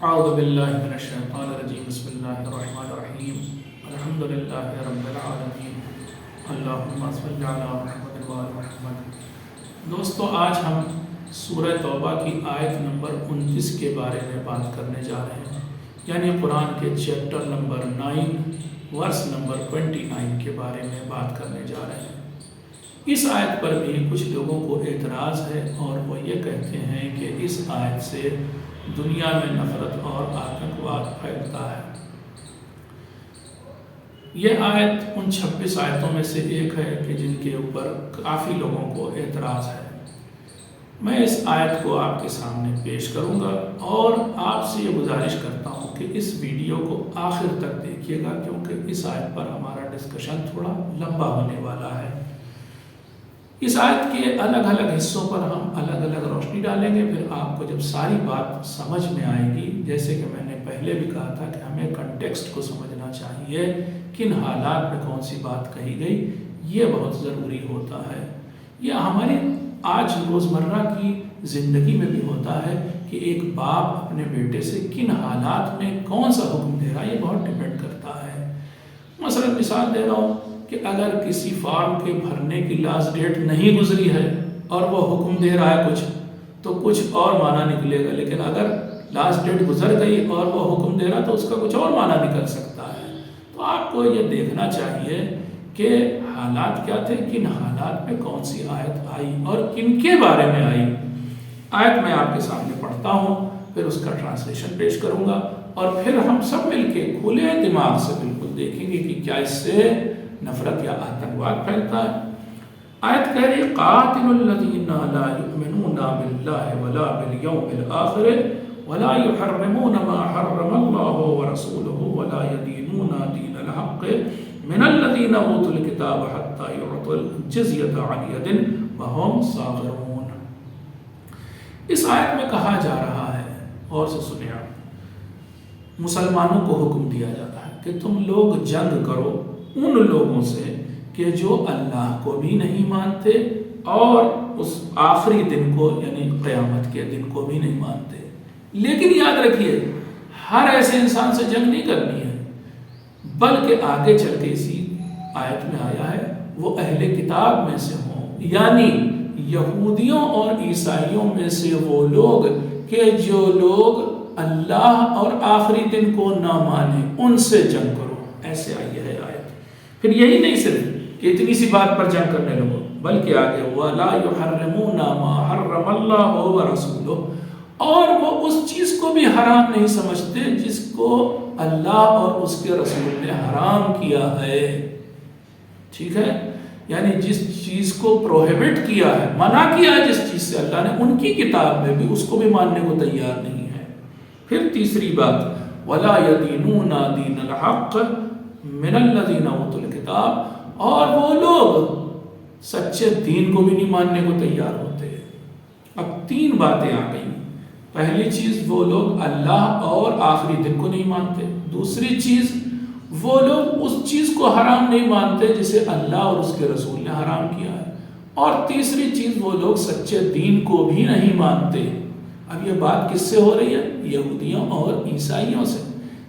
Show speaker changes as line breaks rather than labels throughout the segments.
اعوذ باللہ من الشیطان الرجیم بسم اللہ الرحمن الرحیم الحمد للہ رب العالمین اللہم صلی علی محمد و آل محمد۔ دوستو، آج ہم سورہ توبہ کی آیت نمبر 29 کے بارے میں بات کرنے جا رہے ہیں، یعنی قرآن کے چیپٹر نمبر 9 ورس نمبر 29 کے بارے میں بات کرنے جا رہے ہیں۔ اس آیت پر بھی کچھ لوگوں کو اعتراض ہے اور وہ یہ کہتے ہیں کہ اس آیت سے دنیا میں نفرت اور آتنکواد پھیلتا ہے۔ یہ آیت ان 26 آیتوں میں سے ایک ہے کہ جن کے اوپر کافی لوگوں کو اعتراض ہے۔ میں اس آیت کو آپ کے سامنے پیش کروں گا اور آپ سے یہ گزارش کرتا ہوں کہ اس ویڈیو کو آخر تک دیکھیے گا، کیونکہ اس آیت پر ہمارا ڈسکشن تھوڑا لمبا ہونے والا ہے۔ اس آیت کے الگ الگ حصوں پر ہم الگ الگ روشنی ڈالیں گے، پھر آپ کو جب ساری بات سمجھ میں آئے گی، جیسے کہ میں نے پہلے بھی کہا تھا کہ ہمیں کنٹیکسٹ کو سمجھنا چاہیے، کن حالات میں کون سی بات کہی گئی، یہ بہت ضروری ہوتا ہے۔ یہ ہماری آج روزمرہ کی زندگی میں بھی ہوتا ہے کہ ایک باپ اپنے بیٹے سے کن حالات میں کون سا حکم دے رہا ہے، یہ بہت ڈیپینڈ کرتا ہے۔ مثلا مثال دے رہا ہوں کہ اگر کسی فارم کے بھرنے کی لاسٹ ڈیٹ نہیں گزری ہے اور وہ حکم دے رہا ہے تو کچھ اور معنی نکلے گا، لیکن اگر لاسٹ ڈیٹ گزر گئی اور وہ حکم دے رہا تو اس کا کچھ اور معنی نکل سکتا ہے۔ تو آپ کو یہ دیکھنا چاہیے کہ حالات کیا تھے، کن حالات میں کون سی آیت آئی اور کن کے بارے میں آئی۔ آیت میں آپ کے سامنے پڑھتا ہوں، پھر اس کا ٹرانسلیشن پیش کروں گا اور پھر ہم سب مل کے کھلے دماغ سے بالکل دیکھیں گے کہ کیا اس سے نفرت یا آتنکواد پھیلتا ہے۔ آیت کہہ رہی قاتل الذین لا یؤمنون باللہ ولا بالیوم الآخر ولا یحرمون ما حرم اللہ ورسولہ ولا یدینون دین الحق من الذین اوتوا الکتاب حتی یعطوا الجزیۃ عن ید وہم صاغرون۔ اس آیت میں کہا جا رہا ہے، اور سے سنیں آپ، مسلمانوں کو حکم دیا جاتا ہے کہ تم لوگ جنگ کرو ان لوگوں سے کہ جو اللہ کو بھی نہیں مانتے اور اس آخری دن کو یعنی قیامت کے دن کو بھی نہیں مانتے۔ لیکن یاد رکھیے، ہر ایسے انسان سے جنگ نہیں کرنی ہے، بلکہ آگے چل کے اسی آیت میں آیا ہے وہ اہل کتاب میں سے ہوں، یعنی یہودیوں اور عیسائیوں میں سے وہ لوگ کہ جو لوگ اللہ اور آخری دن کو نہ مانیں، ان سے جنگ کرو۔ ایسے آئی ہے آیت۔ پھر یہی نہیں صرف کہ اتنی سی بات پر جنگ کرنے لگو، بلکہ آگے وَلَا يُحَرِّمُونَ مَا حَرَّمَ اللَّهُ وَرَسُولُهُ، اور وہ اس چیز کو بھی حرام نہیں سمجھتے جس کو اللہ اور اس کے رسول نے حرام کیا ہے۔ ٹھیک ہے، یعنی جس چیز کو پروہیبٹ کیا ہے، منع کیا ہے جس چیز سے اللہ نے، ان کی کتاب میں بھی اس کو بھی ماننے کو تیار نہیں ہے۔ پھر تیسری بات وَلَا يَدِينُونَ دِينَ الْحَقِّ مِنَ الَّذِينَ أُوتُوا الْكِتَابَ، اور وہ لوگ سچے دین کو بھی نہیں ماننے کو تیار ہوتے۔ اب تین باتیں آ گئیں۔ پہلی چیز، وہ لوگ اللہ اور آخری دن کو نہیں مانتے۔ دوسری چیز، وہ لوگ اس چیز کو حرام نہیں مانتے جسے اللہ اور اس کے رسول نے حرام کیا ہے۔ اور تیسری چیز، وہ لوگ سچے دین کو بھی نہیں مانتے۔ اب یہ بات کس سے ہو رہی ہے؟ یہودیوں اور عیسائیوں سے۔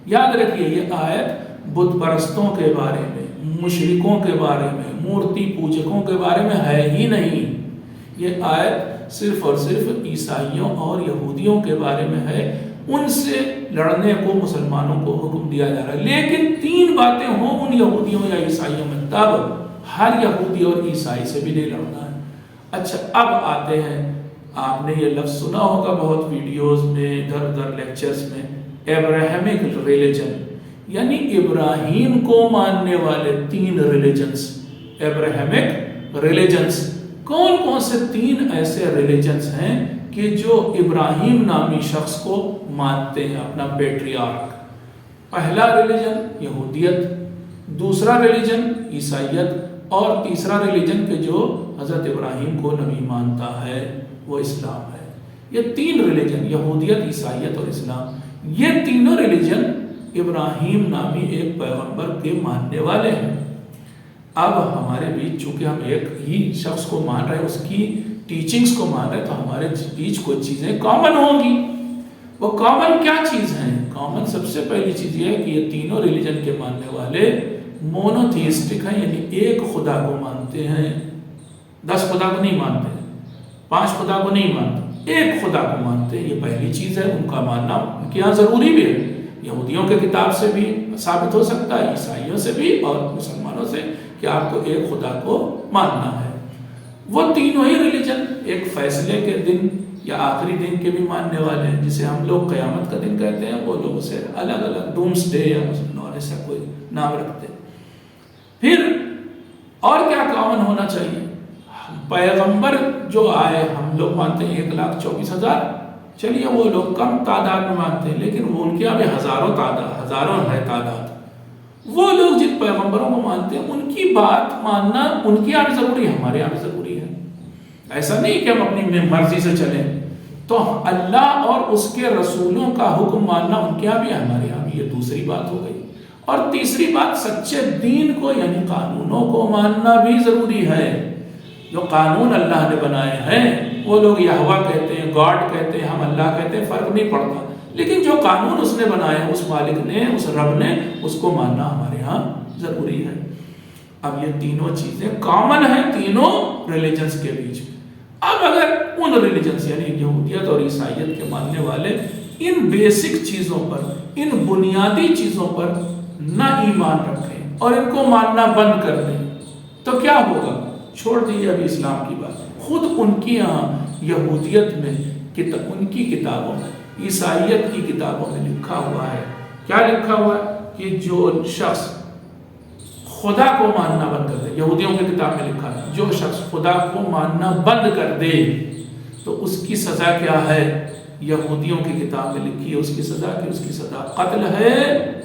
یاد رکھیے، یہ آیت بت پرستوں کے بارے میں، مشرکوں کے بارے میں، مورتی پوجکوں کے بارے میں ہے ہی نہیں۔ یہ آیت صرف اور صرف عیسائیوں اور یہودیوں کے بارے میں ہے۔ ان سے لڑنے کو مسلمانوں کو حکم دیا جا رہا ہے، لیکن تین باتیں ہوں ان یہودیوں یا عیسائیوں میں، تب ہر یہودی اور عیسائی سے بھی نہیں لڑنا ہے۔ اچھا، اب آتے ہیں، آپ نے یہ لفظ سنا ہوگا بہت ویڈیوز میں، ادھر ادھر لیکچرز میں، ابراہیمک ریلیجن، یعنی ابراہیم کو ماننے والے تین ریلیجنز۔ ابراہیمک ریلیجنز کون کون سے تین ایسے ریلیجنز ہیں کہ جو ابراہیم نامی شخص کو مانتے ہیں، اپنا پیٹریارک؟ پہلا ریلیجن یہودیت، دوسرا ریلیجن عیسائیت، اور تیسرا ریلیجن کہ جو حضرت ابراہیم کو نبی مانتا ہے وہ اسلام ہے۔ یہ تین ریلیجن، یہودیت، عیسائیت اور اسلام، یہ تینوں ریلیجن ابراہیم نامی ایک پیغمبر کے ماننے والے ہیں۔ اب ہمارے بیچ چونکہ ہم ایک ہی شخص کو مان رہے ہیں، اس کی ٹیچنگز کو مان رہے ہیں، تو ہمارے بیچ کچھ چیزیں کامن ہوں گی۔ وہ کامن کیا چیز ہیں؟ کامن سب سے پہلی چیز یہ ہے کہ یہ تینوں ریلیجن کے ماننے والے مونوتھیسٹک ہیں، یعنی ایک خدا کو مانتے ہیں، 10 خدا کو نہیں مانتے، 5 خدا کو نہیں مانتے، ایک خدا کو مانتے ہیں۔ یہ پہلی چیز ہے، ان کا ماننا ان کے یہاں ضروری بھی ہے۔ یہودیوں کے کتاب سے بھی ثابت ہو سکتا ہے، عیسائیوں سے بھی اور مسلمانوں سے، کہ آپ کو ایک خدا کو ماننا ہے۔ وہ تینوں ہی ریلیجن ایک فیصلے کے دن یا آخری دن کے بھی ماننے والے ہیں، جسے ہم لوگ قیامت کا دن کہتے ہیں، وہ لوگ اسے الگ الگ ڈومس ڈے یا ایسا کوئی نام رکھتے ہیں۔ پھر اور کیا کامن ہونا چاہیے؟ پیغمبر جو آئے ہم لوگ مانتے ہیں 1,24,000، چلیے وہ لوگ کم تعداد میں مانتے ہیں، لیکن وہ ان کے یہاں بھی ہزاروں ہے تعداد۔ وہ لوگ جن پیغمبروں کو مانتے ہیں ان کی بات ماننا ان کے یہاں بھی ضروری ہے، ہمارے یہاں بھی ضروری ہے۔ ایسا نہیں کہ ہم اپنی مرضی سے چلیں، تو اللہ اور اس کے رسولوں کا حکم ماننا ان کے یہاں بھی ہمارے یہاں بھی، یہ دوسری بات ہو گئی۔ اور تیسری بات، سچے دین کو یعنی قانونوں کو ماننا بھی ضروری ہے۔ جو قانون اللہ نے بنائے ہیں، وہ لوگ یہوہ کہتے ہیں، گاڈ کہتے ہیں، ہم اللہ کہتے ہیں، فرق نہیں پڑتا، لیکن جو قانون اس نے بنائے ہیں، اس مالک نے، اس رب نے، اس کو ماننا ہمارے ہاں ضروری ہے۔ اب یہ تینوں چیزیں کامن ہیں تینوں ریلیجنز کے بیچ میں۔ اب اگر ان ریلیجنز یعنی یہودیت اور عیسائیت کے ماننے والے ان بیسک چیزوں پر، ان بنیادی چیزوں پر نہ ایمان رکھیں اور ان کو ماننا بند کر دیں، تو کیا ہوگا؟ چھوڑ دیجیے ابھی اسلام کی بات، خود ان کی یہاں یہودیت میں ان کی کتابوں میں، عیسائیت کی کتابوں میں لکھا ہوا ہے، کیا لکھا ہوا ہے؟ کہ جو شخص خدا کو ماننا بند کر دے، یہودیوں کی کتاب میں لکھا ہے جو شخص خدا کو ماننا بند کر دے تو اس کی سزا کیا ہے؟ یہودیوں کی کتاب میں لکھی ہے اس کی سزا کی، اس کی سزا قتل ہے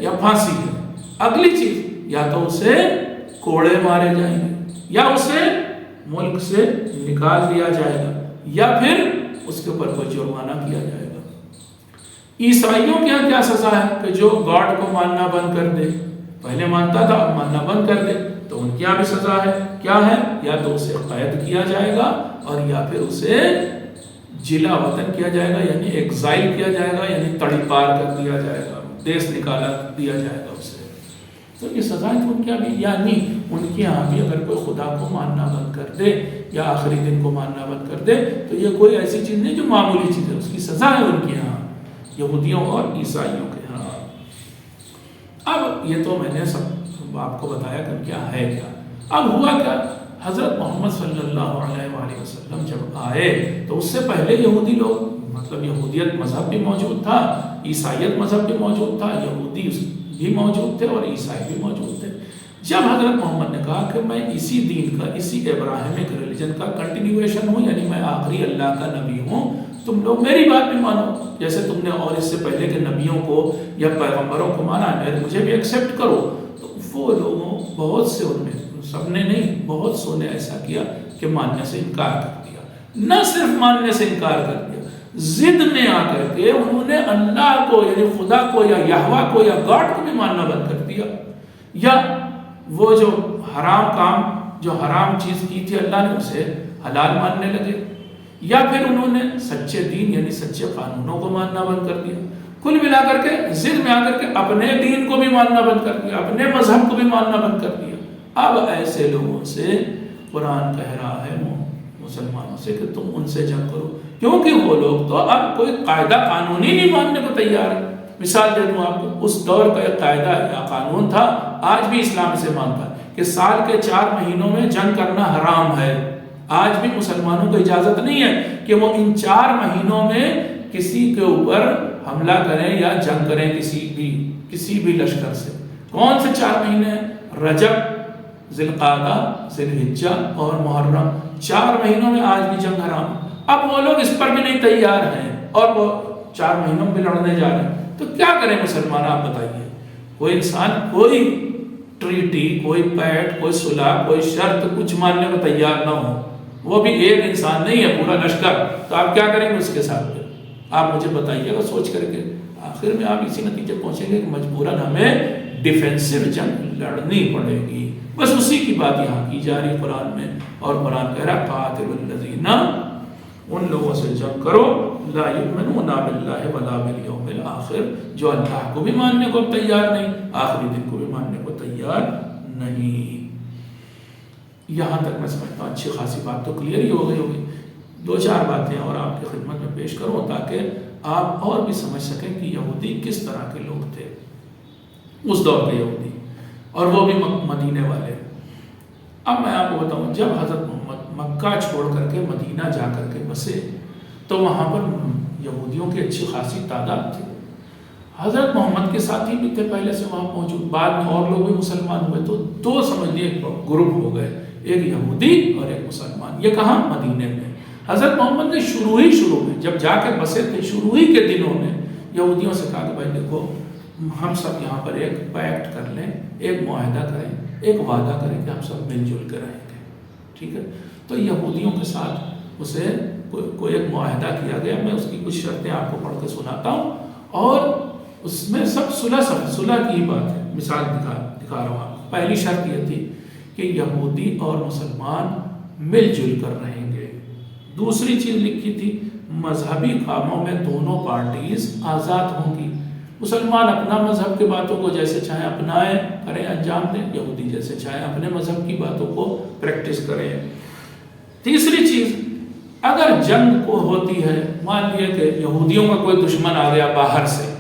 یا پھانسی ہے۔ اگلی چیز، یا تو اسے کوڑے مارے جائیں گے، یا اسے ملک سے نکال دیا جائے گا، یا پھر اس کے اوپر کوئی جرمانہ کیا جائے گا۔ عیسائیوں کے یہاں کیا سزا ہے؟ کہ جو گاڈ کو ماننا بند کر دے، پہلے مانتا تھا اب ماننا بند کر دے، تو ان کے یہاں بھی سزا ہے۔ کیا ہے؟ یا تو اسے قید کیا جائے گا، اور یا پھر اسے جلا وطن کیا جائے گا، یعنی ایگزائل کیا جائے گا، یعنی تڑی پار کر دیا جائے گا، دیش نکالا دیا جائے گا اسے۔ تو یہ سزائیں تو ان کے یہاں بھی، یعنی ان کے یہاں بھی اگر کوئی خدا کو ماننا بند کر دے یا آخری دن کو ماننا بند کر دے تو یہ کوئی ایسی چیز نہیں جو معمولی چیز ہے، اس کی سزا ہے ان کے یہاں، یہودیوں اور عیسائیوں کے یہاں۔ اب یہ تو میں نے سب آپ کو بتایا کہ کیا ہے کیا۔ اب ہوا کیا؟ حضرت محمد صلی اللہ علیہ وآلہ وسلم جب آئے تو اس سے پہلے یہودی لوگ، مطلب یہودیت مذہب بھی موجود تھا، عیسائیت مذہب بھی موجود تھا، یہودی بھی موجود تھے اور عیسائی بھی موجود تھے۔ جب حضرت محمد نے کہا کہ میں اسی دین کا، اسی ابراہیمک ریلیجن کا کنٹینیویشن ہوں، یعنی میں آخری اللہ کا نبی ہوں، تم لوگ میری بات بھی مانو، جیسے تم نے اور اس سے پہلے کے نبیوں کو یا پیغمبروں کو مانا ہے، مجھے بھی ایکسیپٹ کرو۔ تو وہ لوگوں بہت سے، ان میں سب نے نہیں، بہت سو نے ایسا کیا کہ ماننے سے انکار کر دیا۔ نہ صرف ماننے سے انکار کر دیا، ضد میں آ کر کے انہوں نے اللہ کو یعنی خدا کو یا یہوہ کو یا گاڈ کو بھی ماننا بند کر دیا، یا وہ جو حرام کام، جو حرام چیز کی تھی اللہ نے، اسے حلال ماننے لگے، یا پھر انہوں نے سچے دین یعنی سچے قانونوں کو ماننا بند کر دیا۔ کل ملا کر کے ضد میں آ کر کے اپنے دین کو بھی ماننا بند کر دیا، اپنے مذہب کو بھی ماننا بند کر دیا۔ اب ایسے لوگوں سے قرآن کہہ رہا ہے مسلمانوں سے کہ تم ان سے جنگ کرو، کیونکہ وہ لوگ تو اب کوئی قاعدہ قانونی نہیں ماننے کو تیار ہے۔ مثال دے دوں آپ کو، اس دور کا ایک قاعدہ یا قانون تھا، آج بھی اسلام اسے مانتا ہے، کہ سال کے 4 مہینوں میں جنگ کرنا حرام ہے۔ آج بھی مسلمانوں کو اجازت نہیں ہے کہ وہ ان 4 مہینوں میں کسی کے اوپر حملہ کریں یا جنگ کریں، کسی بھی لشکر سے۔ کون سے 4 مہینے ہیں؟ رجب، ذی القعدہ، ذی الحجہ اور محرم، 4 مہینوں میں آج بھی جنگ حرام۔ اب وہ لوگ اس پر بھی نہیں تیار ہیں اور وہ 4 مہینوں میں لڑنے جا رہے ہیں، تو کیا کریں مسلمان؟ آپ بتائیے۔ کوئی انسان کوئی ٹریٹی، کوئی پیکٹ، کوئی صلح، کوئی شرط کچھ ماننے کو تیار نہ ہو، وہ بھی ایک انسان نہیں ہے، پورا لشکر، تو آپ کیا کریں گے اس کے ساتھ؟ آپ مجھے بتائیے گا سوچ کر کے۔ آخر میں آپ اسی نتیجے پہنچیں گے کہ مجبوراً ہمیں ڈیفینسو جنگ لڑنی پڑے گی۔ بس اسی کی بات یہاں کی جا رہی قرآن میں، اور قرآن کہہ رہا قاتل الذین ان لوگوں سے جنگ کرو لا یؤمنون باللہ ولا بالیوم الآخر، جو اللہ کو بھی ماننے کو تیار نہیں، آخری دن کو بھی ماننے کو تیار نہیں۔ یہاں تک میں سمجھتا ہوں اچھی خاصی بات تو کلیئر ہی ہو گئی ہوگی۔ دو چار باتیں اور آپ کی خدمت میں پیش کروں تاکہ آپ اور بھی سمجھ سکیں کہ یہودی کس طرح کے لوگ تھے، اس دور کے یہودی، اور وہ بھی مدینے والے۔ اب میں آپ کو بتاؤں، جب حضرت محمد مکہ چھوڑ کر کے مدینہ جا کر کے بسے تو وہاں پر یہودیوں کی اچھی خاصی تعداد تھی۔ حضرت محمد کے ساتھی بھی تھے پہلے سے وہاں موجود، بعد میں اور لوگ بھی مسلمان ہوئے، تو دو سمجھیے گروپ ہو گئے، ایک یہودی اور ایک مسلمان۔ یہ کہاں؟ مدینے میں۔ حضرت محمد نے شروع میں جب جا کے بسے تھے، شروع ہی کے دنوں میں یہودیوں سے کہا کہ بھائی دیکھو، ہم سب یہاں پر ایک پیکٹ کر لیں، ایک معاہدہ کریں، ایک وعدہ کریں کہ ہم سب مل جل کر رہیں گے، ٹھیک ہے؟ تو یہودیوں کے ساتھ اسے کوئی ایک معاہدہ کیا گیا۔ میں اس کی کچھ شرطیں آپ کو پڑھ کے سناتا ہوں، اور اس میں سب صلح کی ہی بات ہے۔ مثال دکھا رہا ہوں آپ کو۔ پہلی شرط یہ تھی کہ یہودی اور مسلمان مل جل کر رہیں گے۔ دوسری چیز لکھی تھی، مذہبی کاموں میں دونوں پارٹیز آزاد ہوں گی۔ مسلمان اپنا مذہب کی باتوں کو جیسے چاہیں اپنائیں، کریں، انجام دیں، یہودی جیسے چاہیں اپنے مذہب کی باتوں کو پریکٹس کریں۔ تیسری چیز، اگر جنگ کو ہوتی ہے، مان لیے کہ یہودیوں کا کوئی دشمن آ گیا باہر سے،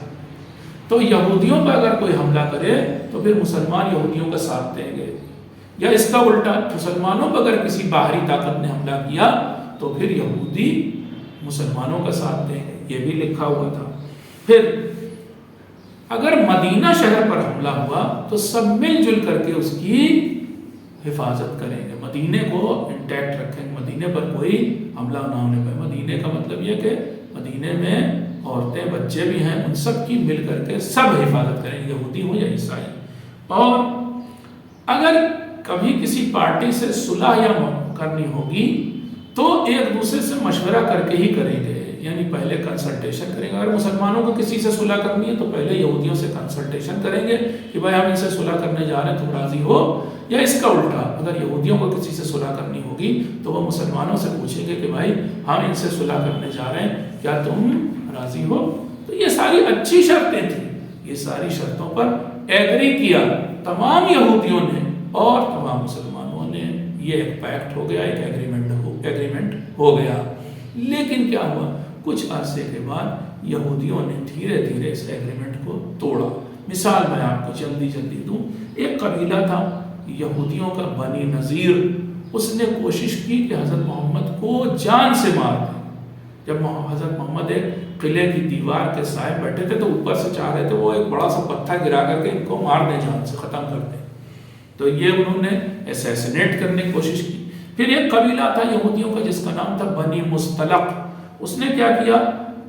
تو یہودیوں پر اگر کوئی حملہ کرے تو پھر مسلمان یہودیوں کا ساتھ دیں گے، یا اس کا الٹا، مسلمانوں پر اگر کسی باہری طاقت نے حملہ کیا تو پھر یہودی مسلمانوں کا ساتھ دیں گے، یہ بھی لکھا ہوا تھا۔ پھر اگر مدینہ شہر پر حملہ ہوا تو سب مل جل کر کے اس کی حفاظت کریں گے، مدینے کو انٹیکٹ رکھیں گے، مدینے پر کوئی حملہ نہ ہونے پائے۔ مدینے کا مطلب یہ کہ مدینے میں عورتیں بچے بھی ہیں، ان سب کی مل کر کے سب حفاظت کریں گے، یہودی ہو یا عیسائی۔ اور اگر کبھی کسی پارٹی سے صلح یا کرنی ہوگی تو ایک دوسرے سے مشورہ کر کے ہی کریں گے، یعنی پہلے کنسلٹیشن کریں گے۔ اگر مسلمانوں کو کسی سے صلح کرنی ہے تو پہلے یہودیوں سے کنسلٹیشن کریں گے کہ بھائی ہم ان سے صلح کرنے جا رہے ہیں، تم راضی ہو؟ یا اس کا الٹا، اگر یہودیوں کو کسی سے صلح کرنی ہوگی تو وہ مسلمانوں سے پوچھیں گے کہ بھائی ہم ان سے صلح کرنے جا رہے ہیں، کیا تم راضی ہو؟ تو یہ ساری اچھی شرطیں تھیں، یہ ساری شرطوں پر ایگری کیا تمام یہودیوں نے اور تمام مسلمانوں نے۔ یہ ایک پیکٹ ہو گیا، ایک ایگریمنٹ ہو گیا۔ لیکن کیا ہوا؟ کچھ عرصے کے بعد یہودیوں نے دھیرے دھیرے اس ایگریمنٹ کو توڑا۔ مثال میں آپ کو جلدی دوں، ایک قبیلہ تھا یہودیوں کا، بنی نذیر، اس نے کوشش کی کہ حضرت محمد کو جان سے مار دیں۔ جب حضرت محمد ایک قلعے کی دیوار کے سائے بیٹھے تھے تو اوپر سے چاہ رہے تھے وہ ایک بڑا سا پتھر گرا کر کے ان کو مار دیں، جان سے ختم کر دیں، تو یہ انہوں نے اسیسینیٹ کرنے کی کوشش کی۔ پھر ایک قبیلہ تھا یہودیوں کا جس کا نام تھا بنی مستلق، اس نے کیا کیا؟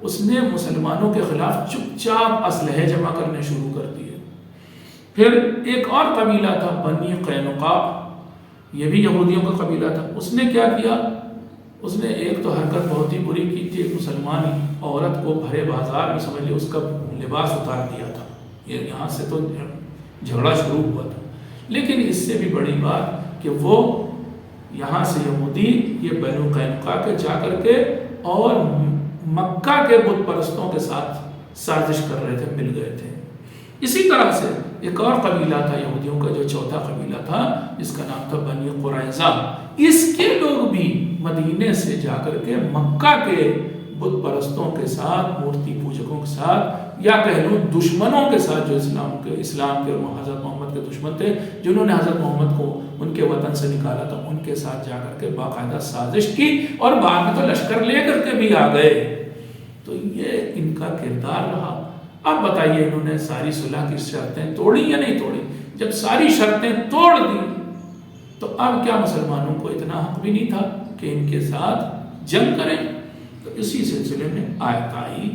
اس نے مسلمانوں کے خلاف چپ چاپ اسلحے جمع کرنے شروع کر دیے۔ پھر ایک اور قبیلہ تھا بنی قینقاع، یہ بھی یہودیوں کا قبیلہ تھا، اس نے کیا کیا؟ اس نے ایک تو حرکت بہت ہی بری کی تھی، ایک مسلمان عورت کو بھرے بازار میں سمجھ لیا اس کا لباس اتار دیا تھا۔ یہاں سے تو جھگڑا شروع ہوا تھا۔ لیکن اس سے بھی بڑی بات کہ وہ یہاں سے یہودی یہ بنو قینقاع کے جا کر کے اور مکہ کے بت پرستوں کے ساتھ سازش کر رہے تھے، مل گئے تھے۔ اسی طرح سے ایک اور قبیلہ تھا یہودیوں کا جو چوتھا قبیلہ تھا، جس کا نام تھا بنی قریظہ، اس کے لوگ بھی مدینے سے جا کر کے مکہ کے بت پرستوں کے ساتھ، مورتی پوجکوں کے ساتھ، یا کہہ لوں دشمنوں کے ساتھ، جو اسلام کے اور حضرت محمد کے دشمن تھے، جنہوں نے حضرت محمد کو ان کے وطن سے نکالا تھا، ان کے ساتھ جا کر کے باقاعدہ سازش کی، اور بعد میں تو لشکر لے کر کے بھی آ گئے۔ تو یہ ان کا کردار رہا۔ اب بتائیے انہوں نے ساری صلح کی شرطیں توڑی یا نہیں توڑی؟ جب ساری شرطیں توڑ دی تو اب کیا مسلمانوں کو اتنا حق بھی نہیں تھا کہ ان کے ساتھ جنگ کریں؟ تو اسی سلسلے میں آیت آئی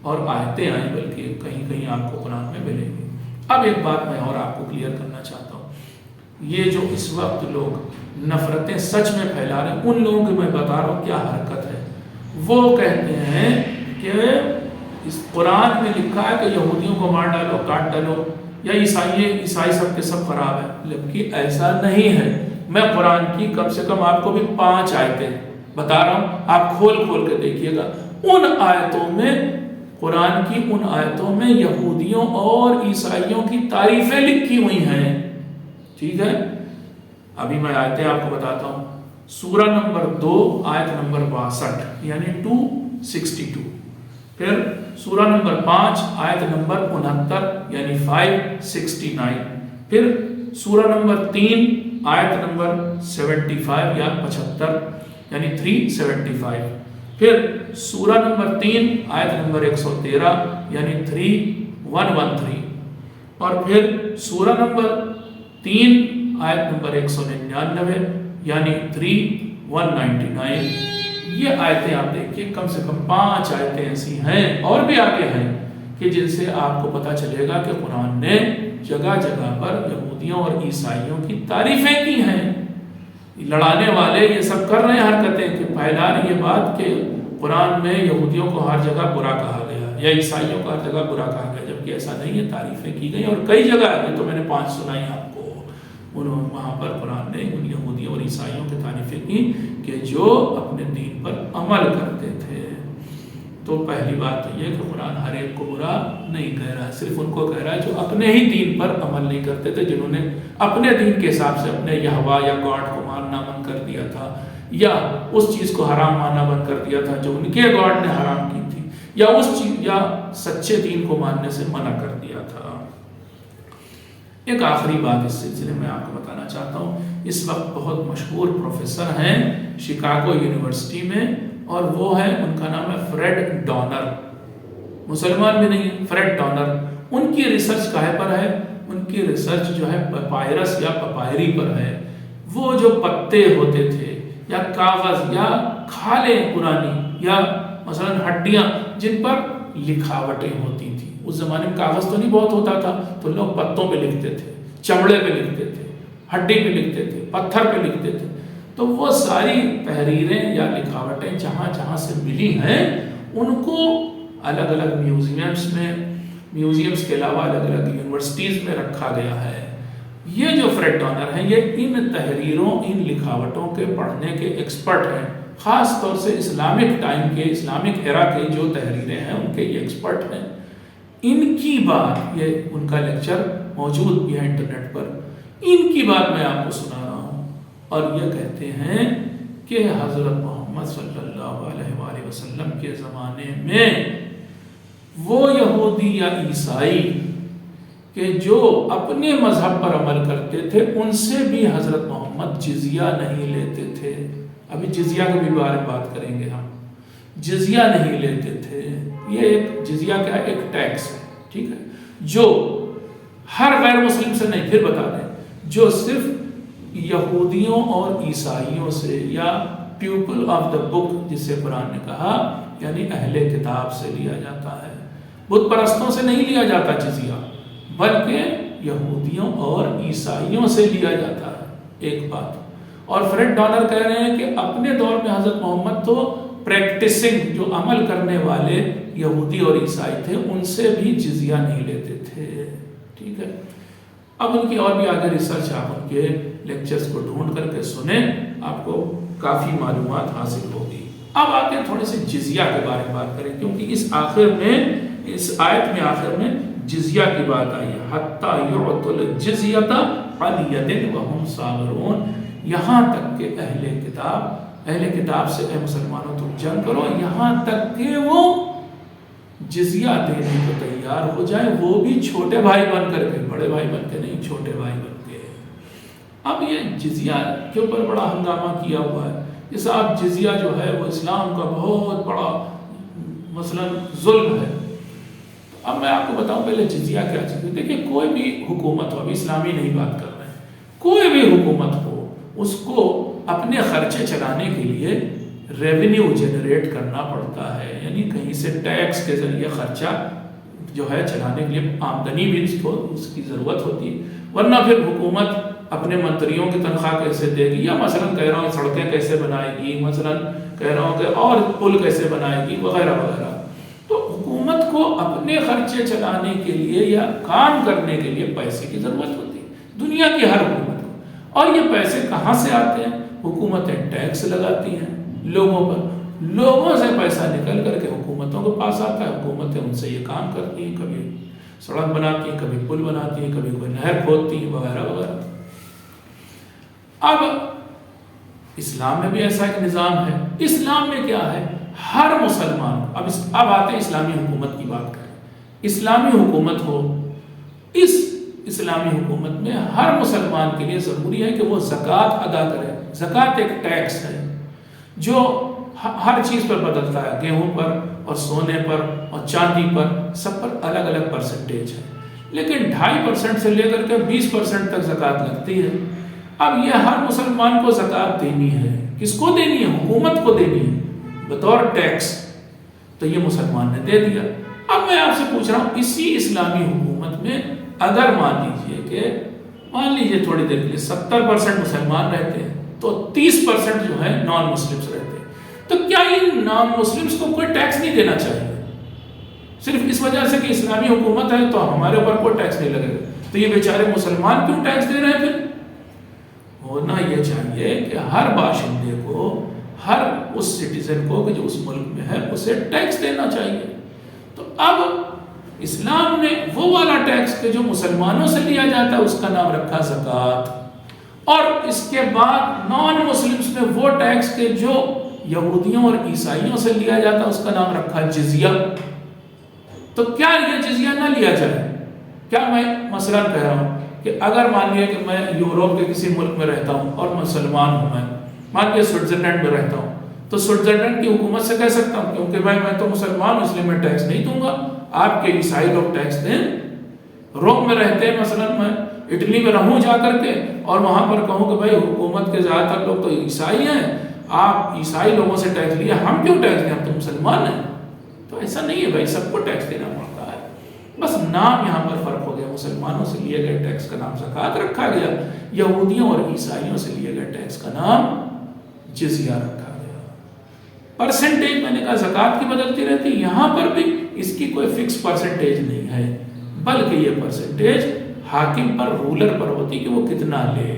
اور آیتیں آئیں، بلکہ کہیں کہیں آپ کو قرآن میں ملیں گی۔ اب ایک بات میں اور آپ کو کلیئر کرنا چاہتا ہوں، یہ جو اس وقت لوگ نفرتیں سچ میں پھیلا رہے ہیں، ان لوگوں کی میں بتا رہا ہوں کیا حرکت ہے۔ وہ کہتے ہیں کہ اس قرآن میں لکھا ہے کہ یہودیوں کو مار ڈالو، کاٹ ڈالو، یا عیسائی سب کے سب خراب ہے، جبکہ ایسا نہیں ہے۔ میں قرآن کی کم سے کم آپ کو بھی 5 آیتیں بتا رہا ہوں، آپ کھول کھول کے دیکھیے گا، ان آیتوں میں، قرآن کی ان آیتوں میں یہودیوں اور عیسائیوں کی تعریفیں لکھی ہوئی ہیں، ٹھیک ہے؟ ابھی میں آیتیں آپ کو بتاتا ہوں۔ سورہ نمبر 2 آیت نمبر 62 یعنی 262، پھر سورہ نمبر 5 آیت نمبر 69 یعنی 569، پھر سورہ نمبر 3 آیت نمبر 75 یا 75 یعنی 375، پھر سورہ نمبر 3 آیت نمبر 113 یعنی 3113، اور پھر سورہ نمبر 3 آیت نمبر 199 یعنی 3199۔ یہ آیتیں آپ دیکھیں، کم سے کم 5 آیتیں ایسی ہیں اور بھی آگے ہیں کہ جن سے آپ کو پتہ چلے گا کہ قرآن نے جگہ جگہ پر یہودیوں اور عیسائیوں کی تعریفیں کی ہیں۔ لڑانے والے یہ سب کر رہے ہیں حرکتیں کہ پھیلا رہی یہ بات کہ قرآن میں یہودیوں کو ہر جگہ برا کہا گیا یا عیسائیوں کو ہر جگہ برا کہا گیا، جبکہ ایسا نہیں ہے، تعریفیں کی گئی اور کئی جگہ ہے، تو میں نے 5 سنائی آپ کو، وہاں پر قرآن نے ان یہودیوں اور عیسائیوں کی تعریفیں کی کہ جو اپنے دین پر عمل کرتے تھے۔ تو پہلی بات تو یہ کہ قرآن ہر ایک کو برا نہیں کہہ رہا ہے، صرف ان کو کہہ رہا ہے جو اپنے ہی دین پر عمل نہیں کرتے تھے، جنہوں نے اپنے دین کے حساب سے اپنے یہوہ یا گاڈ کو ماننا بند کر دیا تھا، یا اس چیز کو حرام ماننا بند کر دیا تھا جو ان کے گاڈ نے حرام کی تھی، یا اس چیز یا سچے دین کو ماننے سے منع کر دیا تھا۔ ایک آخری بات اس سلسلے میں آپ کو بتانا چاہتا ہوں، اس وقت بہت مشہور پروفیسر ہیں شکاگو یونیورسٹی میں، اور وہ ہے، ان کا نام ہے فریڈ ڈونر، مسلمان بھی نہیں، فریڈ ڈونر۔ ان کی ریسرچ کہے پر ہے؟ ان کی ریسرچ جو ہے پپائرس یا پپائری پر ہے۔ وہ جو پتے ہوتے تھے یا کاغذ یا کھالیں پرانی یا مثلا ہڈیاں جن پر لکھاوٹیں ہوتی تھیں، اس زمانے میں کاغذ تو نہیں بہت ہوتا تھا، تو لوگ پتوں پہ لکھتے تھے، چمڑے پہ لکھتے تھے، ہڈی پہ لکھتے تھے، پتھر پہ لکھتے تھے۔ تو وہ ساری تحریریں یا لکھاوٹیں جہاں جہاں سے ملی ہیں، ان کو الگ الگ میوزیمز کے علاوہ الگ الگ یونیورسٹیز میں رکھا گیا ہے۔ یہ جو فریڈ ڈونر ہیں، یہ ان تحریروں، ان لکھاوٹوں کے پڑھنے کے ایکسپرٹ ہیں، خاص طور سے اسلامک ٹائم کے، اسلامک ایرا کے جو تحریریں ہیں ان کے یہ ایکسپرٹ ہیں۔ ان کی بات، یہ ان کا لیکچر موجود بھی ہے انٹرنیٹ پر، ان کی بات میں آپ کو سنا رہا ہوں، اور یہ کہتے ہیں کہ حضرت محمد صلی اللہ علیہ وآلہ وسلم کے زمانے میں وہ یہودی یا عیسائی کہ جو اپنے مذہب پر عمل کرتے تھے، ان سے بھی حضرت محمد جزیہ نہیں لیتے تھے۔ ابھی جزیہ کے بھی بارے میں بات کریں گے ہم۔ جزیہ نہیں لیتے تھے۔ یہ ایک جزیہ کیا ہے؟ ایک ٹیکس ہے، ٹھیک ہے، جو ہر غیر مسلم سے نہیں، پھر بتا دیں، جو صرف یہودیوں اور عیسائیوں سے یا پیپل آف دا بک جسے قرآن نے کہا، یعنی اہل کتاب سے لیا جاتا ہے، بت پرستوں سے نہیں لیا جاتا جزیہ، بلکہ یہودیوں اور عیسائیوں سے لیا جاتا ہے، ایک بات۔ اور فریڈ ڈونر کہہ رہے ہیں کہ اپنے دور میں حضرت محمد تو پریکٹسنگ، جو عمل کرنے والے یہودی اور عیسائی تھے، ان سے بھی جزیہ نہیں لیتے تھے، ٹھیک ہے۔ اب ان کی اور بھی آگے ریسرچ، آپ ان کے لیکچرز کو ڈھونڈ کر کے سنیں، آپ کو کافی معلومات حاصل ہوگی۔ اب آتے ہیں تھوڑے سے جزیہ کے بارے میں بات کریں، کیونکہ اس آخر میں، اس آیت میں آخر میں جزیہ کی بات آئی ہے، حَتَّى يُعْطُوا الْجِزْيَةَ عَنْ يَدٍ وَهُمْ صَاغِرُونَ، یہاں تک کہ اہل کتاب سے، اے مسلمانوں تم جنگ کرو، یہاں تک کہ وہ جزیہ دینے کو تیار ہو جائے، وہ بھی چھوٹے بھائی بن کر کے، بڑے بھائی بن کے نہیں، چھوٹے بھائی بن کے۔ اب یہ جزیہ کے اوپر بڑا ہنگامہ کیا ہوا ہے، جیسا اب جزیہ جو ہے وہ اسلام کا بہت بڑا مثلا ظلم ہے۔ اب میں آپ کو بتاؤں پہلے جزیہ کیا چیز ہے۔ دیکھیں، کوئی بھی حکومت ہو، ابھی اسلامی نہیں بات کر رہے ہیں، کوئی بھی حکومت ہو، اس کو اپنے خرچے چلانے کے لیے ریونیو جنریٹ کرنا پڑتا ہے، یعنی کہیں سے ٹیکس کے ذریعے خرچہ جو ہے چلانے کے لیے آمدنی بھی اس کی ضرورت ہوتی ہے، ورنہ پھر حکومت اپنے منتریوں کی تنخواہ کیسے دے گی، یا مثلا کہہ رہا ہوں سڑکیں کیسے بنائے گی، مثلا کہہ رہا ہوں کہ اور پل کیسے بنائے گی، وغیرہ وغیرہ۔ تو حکومت کو اپنے خرچے چلانے کے لیے یا کام کرنے کے لیے پیسے کی ضرورت ہوتی ہے، دنیا کی ہر حکومت کو۔ اور یہ پیسے کہاں سے آتے ہیں؟ حکومتیں ٹیکس لگاتی ہیں، لوگوں پر، لوگوں سے پیسہ نکل کر کے حکومتوں کے پاس آتا ہے، حکومتیں ان سے یہ کام کرتی ہیں، کبھی سڑک بناتی ہیں، کبھی پل بناتی ہیں، کبھی کوئی نہر کھودتی ہیں وغیرہ وغیرہ۔ اب اسلام میں بھی ایسا ایک نظام ہے۔ اسلام میں کیا ہے، ہر مسلمان، اب آتے ہیں اسلامی حکومت کی بات کریں۔ اسلامی حکومت ہو، اس اسلامی حکومت میں ہر مسلمان کے لیے ضروری ہے کہ وہ زکوٰۃ ادا کرے۔ زکوٰۃ ایک ٹیکس ہے جو ہر چیز پر بدلتا ہے، گیہوں پر اور سونے پر اور چاندی پر، سب پر الگ الگ پرسنٹیج ہے، لیکن 2.5% سے لے کر کے 20% تک زکوٰۃ لگتی ہے۔ اب یہ ہر مسلمان کو زکوٰۃ دینی ہے، کس کو دینی ہے؟ حکومت کو دینی ہے بطور ٹیکس، تو یہ مسلمان نے دے دیا۔ اب میں آپ سے پوچھ رہا ہوں، اسی اسلامی حکومت میں اگر مان لیجئے تھوڑی دیر کے لیے 70% مسلمان رہتے ہیں تو 30% جو ہے نان مسلمس رہتے ہیں، تو کیا ان نان مسلمس کو کوئی ٹیکس نہیں دینا چاہیے؟ صرف اس وجہ سے کہ اسلامی حکومت ہے تو ہمارے اوپر کوئی ٹیکس نہیں لگے گا، تو یہ بیچارے مسلمان کیوں ٹیکس دے رہے ہیں؟ پھر ہونا یہ چاہیے کہ ہر باشندے کو، ہر اس سٹیزن کو کہ جو اس ملک میں ہے، اسے ٹیکس دینا چاہیے۔ تو اب اسلام نے وہ والا ٹیکس کہ جو مسلمانوں سے لیا جاتا ہے اس کا نام رکھا زکوٰۃ، اور اس کے بعد نان مسلمس میں وہ ٹیکس کہ جو یہودیوں اور عیسائیوں سے لیا جاتا ہے اس کا نام رکھا جزیہ۔ تو کیا یہ جزیہ نہ لیا جائے؟ کیا میں مثلا کہہ رہا ہوں کہ اگر مان لیے کہ میں یوروپ کے کسی ملک میں رہتا ہوں اور مسلمان ہوں، میں مان لیے سوئٹزرلینڈ میں رہتا ہوں، تو سوئٹزرلینڈ کی حکومت سے کہہ سکتا ہوں کیونکہ میں تو مسلمان ہوں اس لیے میں ٹیکس نہیں دوں گا، آپ کے عیسائی لوگ ٹیکس دیں۔ روم میں رہتے ہیں، مثلا میں اٹلی میں رہوں جا کر کے اور وہاں پر کہوں کہ بھائی حکومت کے زیادہ تر لوگ تو عیسائی ہیں، آپ عیسائی لوگوں سے ٹیکس لیا، ہم کیوں ٹیکس دیں، ہم تو مسلمان ہیں۔ تو ایسا نہیں ہے بھائی، سب کو ٹیکس دینا پڑتا ہے، بس نام یہاں پر فرق ہو گیا، مسلمانوں سے لیے گئے ٹیکس کا نام زکوٰۃ رکھا گیا، یہودیوں اور عیسائیوں سے لیے گئے ٹیکس کا نام جزیہ رکھا گیا۔ پرسنٹیج میں نے کہا زکوٰۃ کی بدلتی رہتی، یہاں پر بھی اس کی کوئی فکس پرسنٹیج نہیں ہے، بلکہ یہ پرسنٹیج حاکم پر، رولر پر ہوتی کہ وہ کتنا لے۔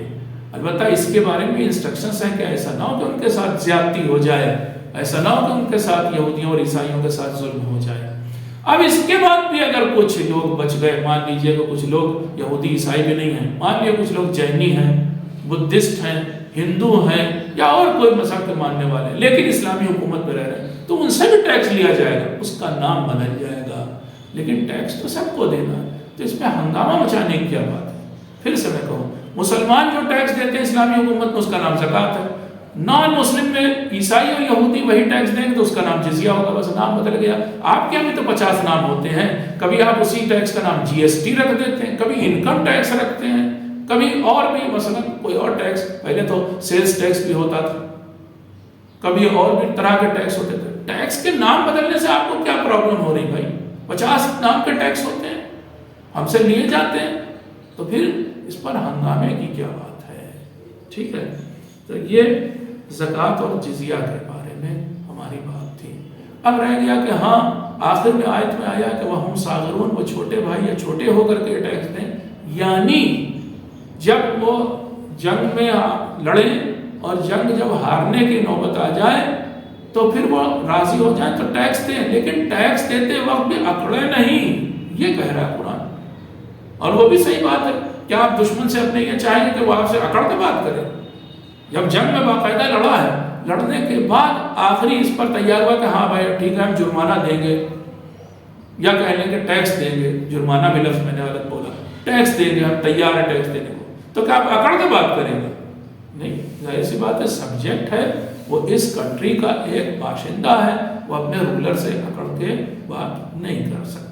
البتہ اس کے بارے میں انسٹرکشنز ہیں کہ ایسا نہ ہو کہ ان کے ساتھ زیادتی ہو جائے، ایسا نہ ہو کہ ان کے ساتھ یہودیوں اور عیسائیوں کے ساتھ ظلم ہو جائے۔ اب اس کے بعد بھی اگر کچھ لوگ بچ گئے، مان لیجئے کہ کچھ لوگ یہودی عیسائی بھی نہیں ہیں، مان لیجئے کچھ لوگ جینی ہیں، بدھسٹ ہیں، ہندو ہیں، یا اور کوئی مذہب کے ماننے والے ہیں، لیکن اسلامی حکومت میں رہ رہے ہیں، تو ان سے بھی ٹیکس لیا جائے گا، اس کا نام بدل جائے گا، لیکن ٹیکس تو سب کو دینا ہے۔ تو اس میں ہنگامہ مچانے کی کیا بات ہے؟ پھر سے میں کہوں، مسلمان جو ٹیکس دیتے ہیں اسلامی حکومت میں اس کا نام زکوٰۃ ہے، نان مسلم میں عیسائی اور یہودی وہی ٹیکس دیں گے تو اس کا نام جزیہ ہوگا، بس نام بدل گیا۔ آپ کے یہاں بھی تو 50 نام ہوتے ہیں، کبھی آپ اسی ٹیکس کا نام GST رکھ دیتے ہیں، کبھی انکم ٹیکس رکھتے ہیں، کبھی اور بھی مثلا کوئی اور ٹیکس، پہلے تو سیلز ٹیکس بھی ہوتا تھا، کبھی اور بھی طرح کے ٹیکس ہوتے تھے۔ ٹیکس کے نام بدلنے سے آپ کو کیا پرابلم ہو رہی بھائی؟ 50 نام کے ٹیکس ہوتے ہیں، ہم سے لیے جاتے ہیں، تو پھر اس پر ہنگامے کی کیا بات ہے؟ ٹھیک ہے، تو یہ زکوٰۃ اور جزیہ کے بارے میں ہماری بات تھی۔ اب رہ گیا کہ ہاں آخر میں آیت میں آیا کہ وَهُمْ صَاغِرُونَ، وہ چھوٹے بھائی یا چھوٹے ہو کر کے ٹیکس دیں، یعنی جب وہ جنگ میں لڑیں اور جنگ جب ہارنے کی نوبت آ جائے تو پھر وہ راضی ہو جائیں تو ٹیکس دیں، لیکن ٹیکس دیتے وقت بھی اکڑے نہیں، یہ کہہ رہا ہے قرآن۔ اور وہ بھی صحیح بات ہے، کیا آپ دشمن سے اپنے یہ چاہیں گے کہ وہ آپ سے اکڑ کے بات کرے؟ جب جنگ میں باقاعدہ لڑا ہے، لڑنے کے بعد آخری اس پر تیار ہوا کہ ہاں بھائی ٹھیک ہے ہم جرمانہ دیں گے، یا کہہ لیں گے ٹیکس دیں گے، جرمانہ بھی لفظ میں نے غلط بولا، ٹیکس دیں گے، ہم تیار ہیں ٹیکس دینے کو، تو کیا آپ اکڑ کے بات کریں گے؟ نہیں، ظاہر سی بات ہے، سبجیکٹ ہے، وہ اس کنٹری کا ایک باشندہ ہے، وہ اپنے رولر سے اکڑ کے بات نہیں کر سکتا۔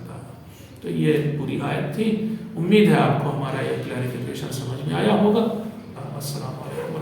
تو یہ پوری آیت تھی، امید ہے آپ کو ہمارا یہ کلیریفیکیشن سمجھ میں آیا ہوگا۔ السلام علیکم۔